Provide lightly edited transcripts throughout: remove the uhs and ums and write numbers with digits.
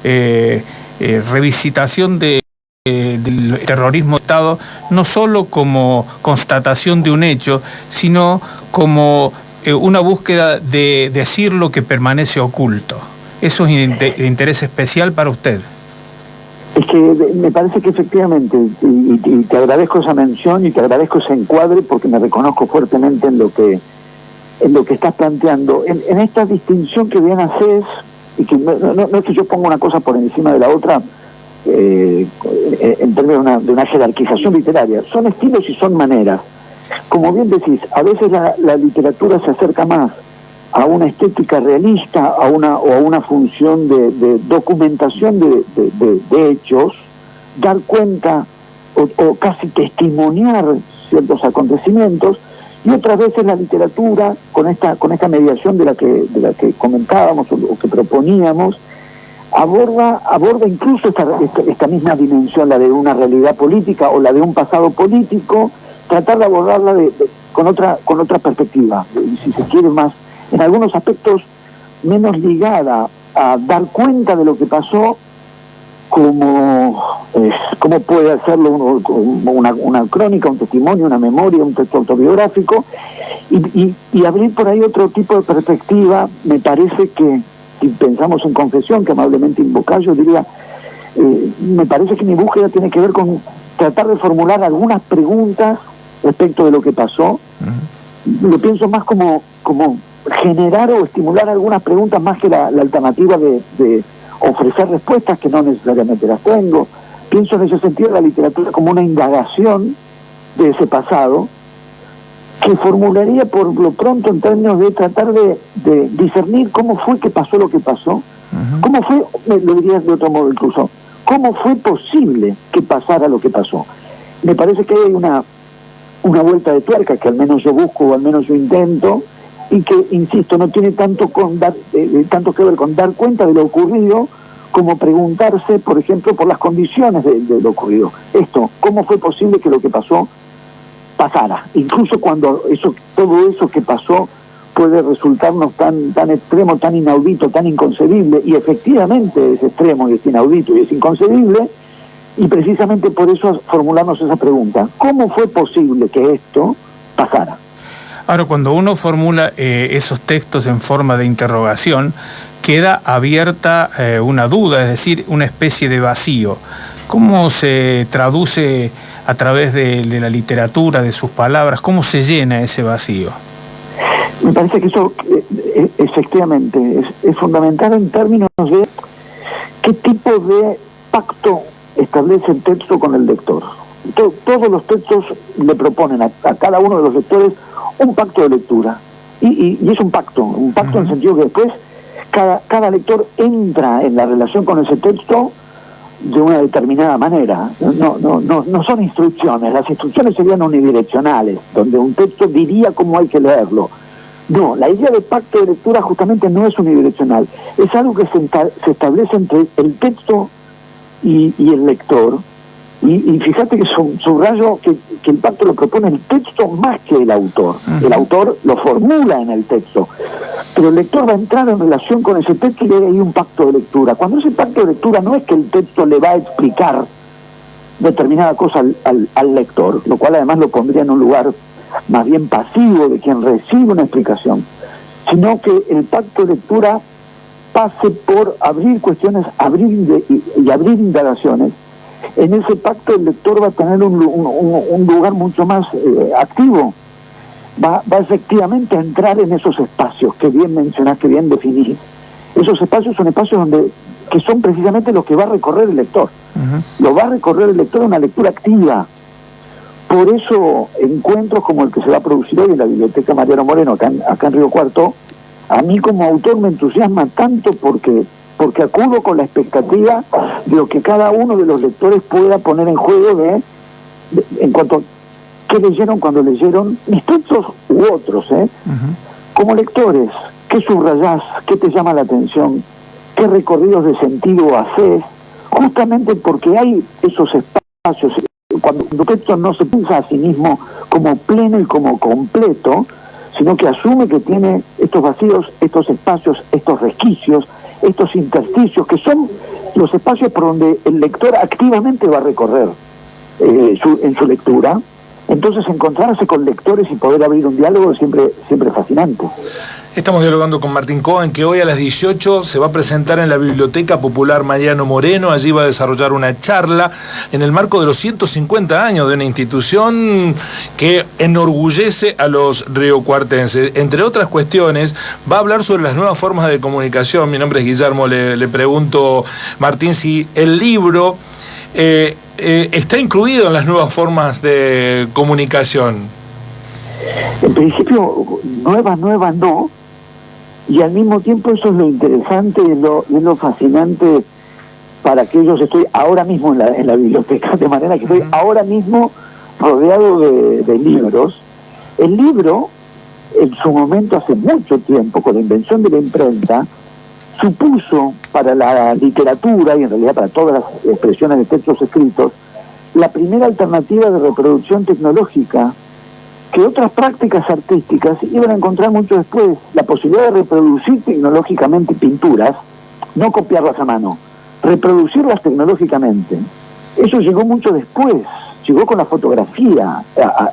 revisitación del terrorismo de Estado, no solo como constatación de un hecho, sino como una búsqueda de decir lo que permanece oculto. ¿Eso es de interés especial para usted? Es que me parece que efectivamente, y te agradezco esa mención y te agradezco ese encuadre, porque me reconozco fuertemente en lo que estás planteando. En esta distinción que bien haces, y que no es que yo ponga una cosa por encima de la otra, en términos de una jerarquización literaria, son estilos y son maneras. Como bien decís, a veces la literatura se acerca más a una estética realista, a una función de documentación de hechos, dar cuenta o casi testimoniar ciertos acontecimientos, y otras veces la literatura, con esta mediación de la que comentábamos o que proponíamos, aborda incluso esta misma dimensión, la de una realidad política o la de un pasado político, tratar de abordarla con otra perspectiva, si se quiere más, en algunos aspectos menos ligada a dar cuenta de lo que pasó, como puede hacerlo una crónica, un testimonio, una memoria, un texto autobiográfico, y abrir por ahí otro tipo de perspectiva. Me parece que, si pensamos en confesión, que amablemente invocás, yo diría, me parece que mi búsqueda tiene que ver con tratar de formular algunas preguntas respecto de lo que pasó. Lo pienso más como generar o estimular algunas preguntas más que la alternativa de ofrecer respuestas que no necesariamente las tengo. Pienso en ese sentido la literatura como una indagación de ese pasado, que formularía por lo pronto en términos de tratar de discernir cómo fue que pasó lo que pasó, cómo fue, lo diría de otro modo incluso, cómo fue posible que pasara lo que pasó. Me parece que hay una vuelta de tuerca que al menos yo busco, o al menos yo intento, y que, insisto, no tiene tanto que ver con dar cuenta de lo ocurrido, como preguntarse, por ejemplo, por las condiciones de lo ocurrido. ¿Cómo fue posible que lo que pasó pasara? Incluso cuando todo eso que pasó puede resultarnos tan extremo, tan inaudito, tan inconcebible, y efectivamente es extremo y es inaudito y es inconcebible, y precisamente por eso formularnos esa pregunta: ¿cómo fue posible que esto pasara? Ahora, cuando uno formula esos textos en forma de interrogación, queda abierta una duda, es decir, una especie de vacío. ¿Cómo se traduce a través de la literatura, de sus palabras? ¿Cómo se llena ese vacío? Me parece que eso, efectivamente, es fundamental en términos de qué tipo de pacto establece el texto con el lector. Todos los textos le proponen a cada uno de los lectores un pacto de lectura, y es un pacto en el sentido que después cada lector entra en la relación con ese texto de una determinada manera. No son instrucciones. Las instrucciones serían unidireccionales, donde un texto diría cómo hay que leerlo. No, la idea de pacto de lectura justamente no es unidireccional, es algo que se establece entre el texto y el lector. Y fíjate que subrayo que el pacto lo propone el texto más que el autor. El autor lo formula en el texto, pero el lector va a entrar en relación con ese texto y hay un pacto de lectura. Cuando ese pacto de lectura no es que el texto le va a explicar determinada cosa al lector, lo cual además lo pondría en un lugar más bien pasivo de quien recibe una explicación, sino que el pacto de lectura pase por abrir cuestiones, abrir indagaciones. En ese pacto el lector va a tener un lugar mucho más activo, va efectivamente a entrar en esos espacios que bien mencionás, que bien definís. Esos espacios son espacios que son precisamente los que va a recorrer el lector. Lo va a recorrer el lector en una lectura activa. Por eso encuentros como el que se va a producir hoy en la Biblioteca Mariano Moreno, acá en Río Cuarto, a mí como autor me entusiasma tanto porque acudo con la expectativa de lo que cada uno de los lectores pueda poner en juego en cuanto a qué leyeron cuando leyeron mis textos u otros, como lectores, qué subrayás, qué te llama la atención, qué recorridos de sentido haces, justamente porque hay esos espacios. Cuando un texto no se piensa a sí mismo como pleno y como completo, sino que asume que tiene estos vacíos, estos espacios, estos resquicios, estos intersticios que son los espacios por donde el lector activamente va a recorrer en su lectura. Entonces encontrarse con lectores y poder abrir un diálogo es siempre fascinante. Estamos dialogando con Martín Cohen, que hoy a las 18 se va a presentar en la Biblioteca Popular Mariano Moreno. Allí va a desarrollar una charla en el marco de los 150 años de una institución que enorgullece a los riocuartenses. Entre otras cuestiones, va a hablar sobre las nuevas formas de comunicación. Mi nombre es Guillermo, le pregunto, Martín, si el libro está incluido en las nuevas formas de comunicación. En principio, nuevas no, y al mismo tiempo eso es lo interesante y lo fascinante para que yo estoy ahora mismo en la biblioteca, de manera que estoy ahora mismo rodeado de libros. El libro, en su momento, hace mucho tiempo, con la invención de la imprenta, supuso para la literatura y en realidad para todas las expresiones de textos escritos la primera alternativa de reproducción tecnológica que otras prácticas artísticas iban a encontrar mucho después. La posibilidad de reproducir tecnológicamente pinturas, no copiarlas a mano, reproducirlas tecnológicamente. Eso llegó mucho después, llegó con la fotografía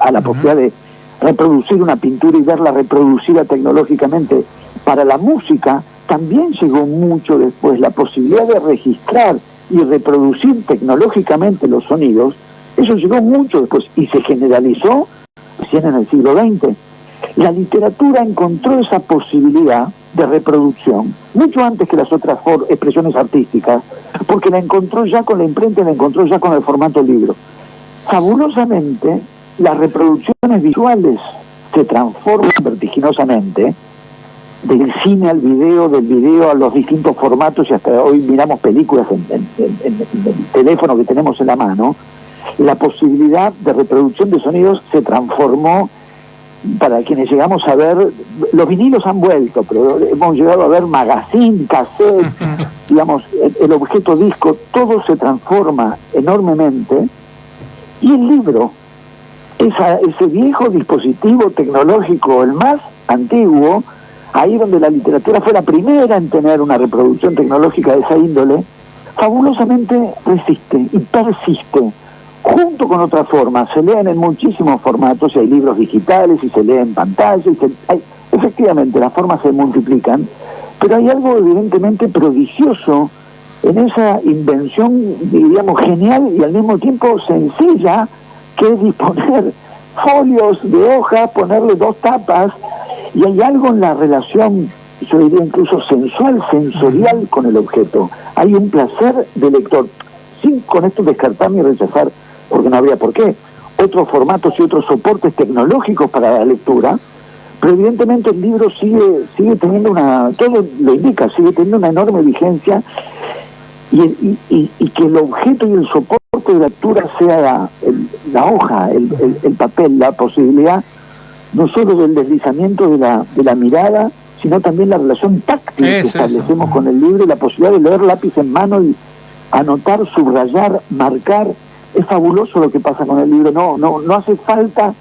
a la posibilidad de reproducir una pintura y verla reproducida tecnológicamente. Para la música también llegó mucho después la posibilidad de registrar y reproducir tecnológicamente los sonidos. Eso llegó mucho después y se generalizó recién en el siglo XX. La literatura encontró esa posibilidad de reproducción mucho antes que las otras expresiones artísticas, porque la encontró ya con la imprenta, la encontró ya con el formato libro. Fabulosamente, las reproducciones visuales se transforman vertiginosamente, del cine al video, del video a los distintos formatos, y hasta hoy miramos películas en el teléfono que tenemos en la mano. La posibilidad de reproducción de sonidos se transformó. Para quienes llegamos a ver, los vinilos han vuelto, pero hemos llegado a ver magazine, cassette, digamos, el objeto disco, todo se transforma enormemente. Y el libro, ese viejo dispositivo tecnológico, el más antiguo, ahí donde la literatura fue la primera en tener una reproducción tecnológica de esa índole, fabulosamente resiste y persiste, junto con otras formas. Se leen en muchísimos formatos, y hay libros digitales, y se leen en pantalla, efectivamente las formas se multiplican, pero hay algo evidentemente prodigioso en esa invención, diríamos, genial y al mismo tiempo sencilla, que es disponer folios de hoja, ponerle 2 tapas, y hay algo en la relación, yo diría incluso sensual, sensorial con el objeto. Hay un placer de lector, sin con esto descartar ni rechazar, porque no habría por qué, otros formatos y otros soportes tecnológicos para la lectura, pero evidentemente el libro sigue teniendo todo lo indica, sigue teniendo una enorme vigencia, y que el objeto y el soporte de lectura sea la hoja, el papel, la posibilidad no solo del deslizamiento de la mirada, sino también la relación táctil que establecemos con el libro, y la posibilidad de leer lápiz en mano y anotar, subrayar, marcar. Es fabuloso lo que pasa con el libro. No hace falta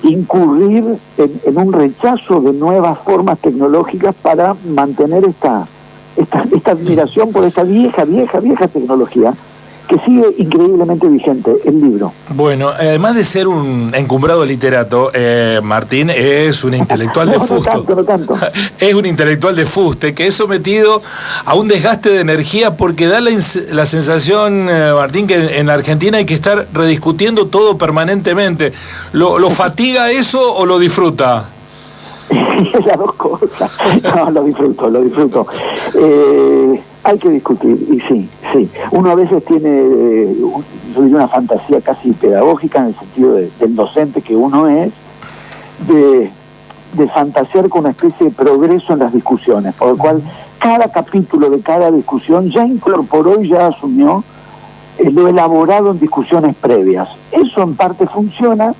incurrir en un rechazo de nuevas formas tecnológicas para mantener esta admiración por esta vieja tecnología que sigue increíblemente vigente, el libro. Bueno, además de ser un encumbrado literato, Martín es un intelectual de fuste. No tanto. Es un intelectual de fuste que es sometido a un desgaste de energía, porque da la sensación, Martín, que en Argentina hay que estar rediscutiendo todo permanentemente. ¿Lo fatiga eso o lo disfruta? Las dos cosas. No, lo disfruto. Hay que discutir, y sí. Uno a veces tiene una fantasía casi pedagógica, en el sentido del docente que uno es, de fantasear con una especie de progreso en las discusiones, por lo cual cada capítulo de cada discusión ya incorporó y ya asumió lo elaborado en discusiones previas. Eso en parte funciona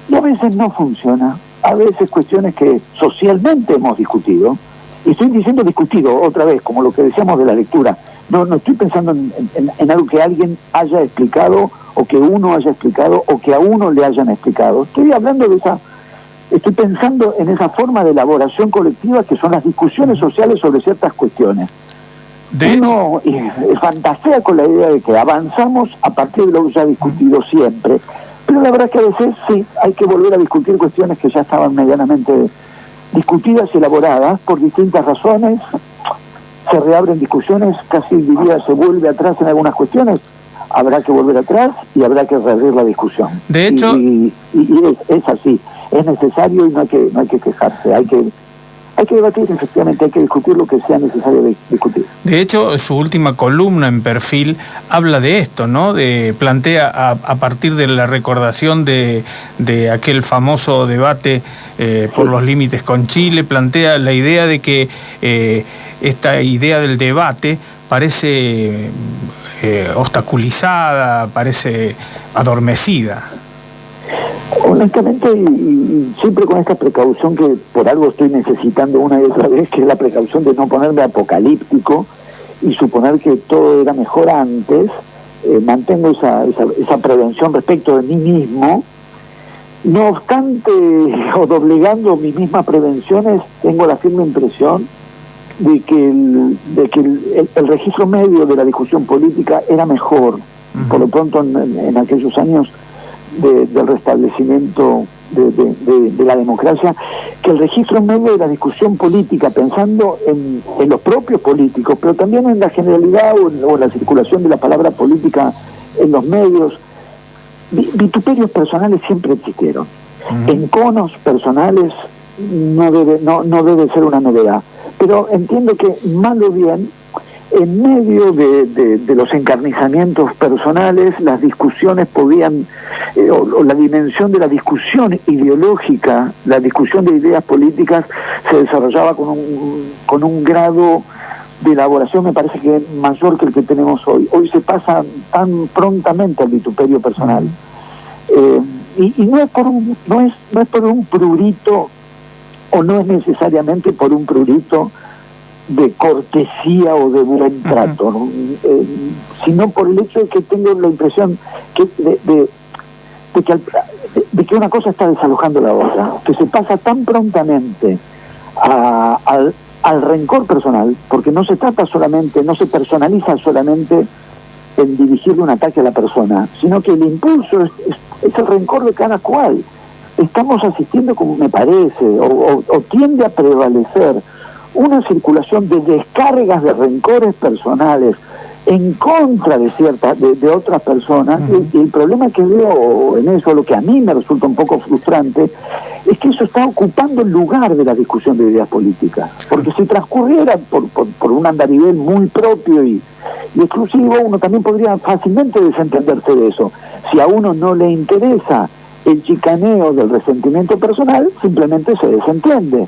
y a veces no funciona. A veces cuestiones que socialmente hemos discutido, y estoy diciendo discutido otra vez, como lo que decíamos de la lectura, no estoy pensando en algo que alguien haya explicado, o que uno haya explicado, o que a uno le hayan explicado. Estoy pensando en esa forma de elaboración colectiva que son las discusiones sociales sobre ciertas cuestiones. Uno fantasea con la idea de que avanzamos a partir de lo que se ha discutido siempre, pero la verdad es que a veces sí, hay que volver a discutir cuestiones que ya estaban medianamente discutidas y elaboradas por distintas razones. Se reabren discusiones, casi diría se vuelve atrás en algunas cuestiones. Habrá que volver atrás y habrá que reabrir la discusión. De hecho, y es así, es necesario y no hay que quejarse, hay que debatir, efectivamente, hay que discutir lo que sea necesario discutir. De hecho, su última columna en Perfil habla de esto, ¿no? Plantea a partir de la recordación de aquel famoso debate por los límites con Chile, plantea la idea de que esta idea del debate parece obstaculizada, parece adormecida. Honestamente, y siempre con esta precaución que por algo estoy necesitando una y otra vez, que es la precaución de no ponerme apocalíptico y suponer que todo era mejor antes, mantengo esa prevención respecto de mí mismo. No obstante, o doblegando mis mismas prevenciones, tengo la firme impresión de que el registro medio de la discusión política era mejor, por lo pronto en aquellos años del restablecimiento de la democracia, que el registro medio de la discusión política, pensando en los propios políticos, pero también en la generalidad o en la circulación de la palabra política en los medios, vituperios personales siempre existieron. Enconos personales no debe ser una novedad. Pero entiendo que, mal o bien, en medio de los encarnizamientos personales, las discusiones podían, o la dimensión de la discusión ideológica, la discusión de ideas políticas, se desarrollaba con un grado de elaboración, me parece que mayor que el que tenemos hoy. Hoy se pasa tan prontamente al vituperio personal. Y no es por un prurito, o no es necesariamente por un prurito de cortesía o de buen trato, ¿no? Sino por el hecho de que tengo la impresión de que una cosa está desalojando la otra, que se pasa tan prontamente al rencor personal, porque no se trata solamente, no se personaliza solamente en dirigirle un ataque a la persona, sino que el impulso es el rencor de cada cual. Estamos asistiendo, como me parece, o tiende a prevalecer una circulación de descargas de rencores personales en contra de otras personas. Y el problema que veo en eso, lo que a mí me resulta un poco frustrante, es que eso está ocupando el lugar de la discusión de ideas políticas, porque si transcurriera por un andarivel muy propio y exclusivo, uno también podría fácilmente desentenderse de eso. Si a uno no le interesa el chicaneo del resentimiento personal, simplemente se desentiende.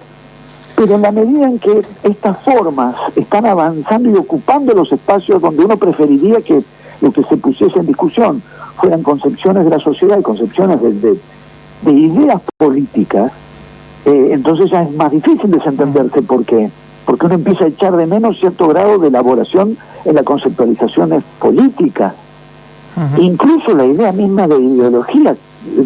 Pero en la medida en que estas formas están avanzando y ocupando los espacios donde uno preferiría que lo que se pusiese en discusión fueran concepciones de la sociedad y concepciones de ideas políticas, entonces ya es más difícil desentenderse. ¿Por qué? Porque uno empieza a echar de menos cierto grado de elaboración en las conceptualizaciones políticas. Incluso la idea misma de ideología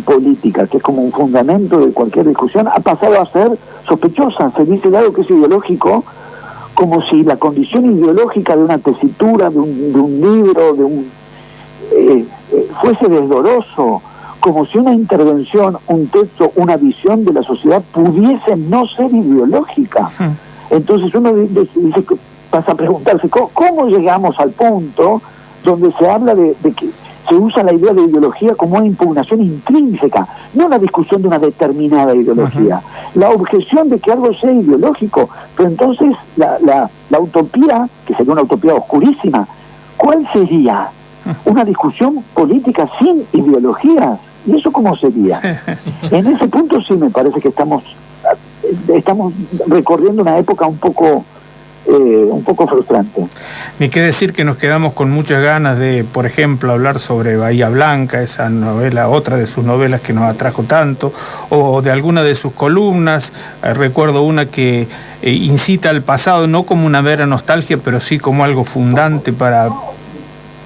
política, que es como un fundamento de cualquier discusión, ha pasado a ser sospechosa. Se dice algo que es ideológico como si la condición ideológica de una tesitura, de un libro, fuese desdoroso, como si una intervención, un texto, una visión de la sociedad pudiese no ser ideológica. Entonces uno dice, pasa a preguntarse, ¿cómo llegamos al punto donde se habla de que se usa la idea de ideología como una impugnación intrínseca, no la discusión de una determinada ideología, la objeción de que algo sea ideológico? Pero entonces la utopía, que sería una utopía oscurísima, ¿cuál sería? Una discusión política sin ideologías. ¿Y eso cómo sería? En ese punto sí me parece que estamos recorriendo una época un poco frustrante. Ni qué decir que nos quedamos con muchas ganas de, por ejemplo, hablar sobre Bahía Blanca, esa novela, otra de sus novelas que nos atrajo tanto, o de alguna de sus columnas. Recuerdo una que incita al pasado, no como una mera nostalgia, pero sí como algo fundante para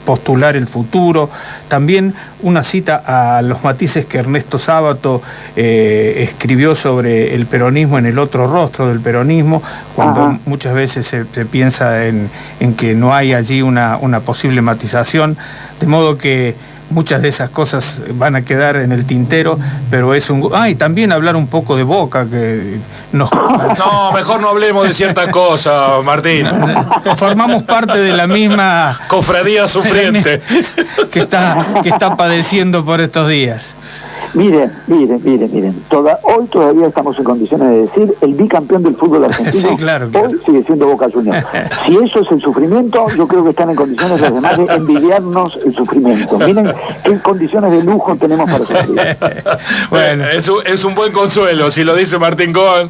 postular el futuro. También una cita a los matices que Ernesto Sábato escribió sobre el peronismo en El otro rostro del peronismo, cuando muchas veces se piensa en que no hay allí una posible matización, de modo que muchas de esas cosas van a quedar en el tintero, pero es un... y también hablar un poco de Boca, que nos... No, mejor no hablemos de ciertas cosas, Martín. Formamos parte de la misma... cofradía sufriente. que está padeciendo por estos días. Miren. Hoy todavía estamos en condiciones de decir el bicampeón del fútbol argentino. Sí, claro. Hoy sigue siendo Boca Juniors. Si eso es el sufrimiento, yo creo que están en condiciones los demás de envidiarnos el sufrimiento. Miren qué condiciones de lujo tenemos para sufrir. Bueno, es un buen consuelo, si lo dice Martín Cohen.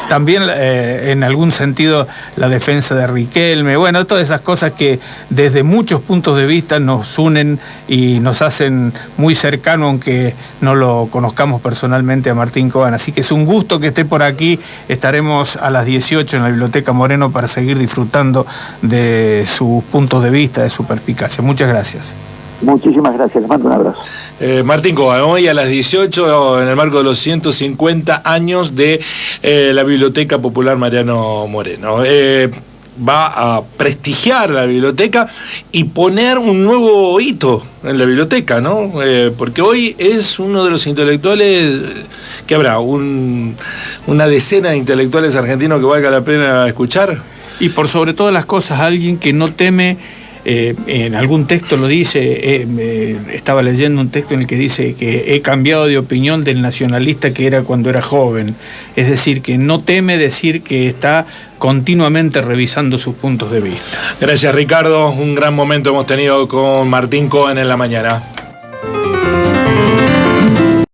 También en algún sentido la defensa de Riquelme, bueno, todas esas cosas que desde muchos puntos de vista nos unen y nos hacen muy cercanos, aunque no lo conozcamos personalmente a Martín Cohen. Así que es un gusto que esté por aquí. Estaremos a las 18 en la Biblioteca Moreno para seguir disfrutando de sus puntos de vista, de su perspicacia. Muchas gracias. Muchísimas gracias, les mando un abrazo. Martín Cohen, hoy a las 18 en el marco de los 150 años de la Biblioteca Popular Mariano Moreno. Va a prestigiar la biblioteca y poner un nuevo hito en la biblioteca, ¿no? Porque hoy es uno de los intelectuales, que habrá una decena de intelectuales argentinos que valga la pena escuchar. Y por sobre todas las cosas, alguien que no teme, en algún texto lo dice, estaba leyendo un texto en el que dice que he cambiado de opinión del nacionalista que era cuando era joven. Es decir, que no teme decir que está continuamente revisando sus puntos de vista. Gracias, Ricardo. Un gran momento hemos tenido con Martín Cohen en la mañana.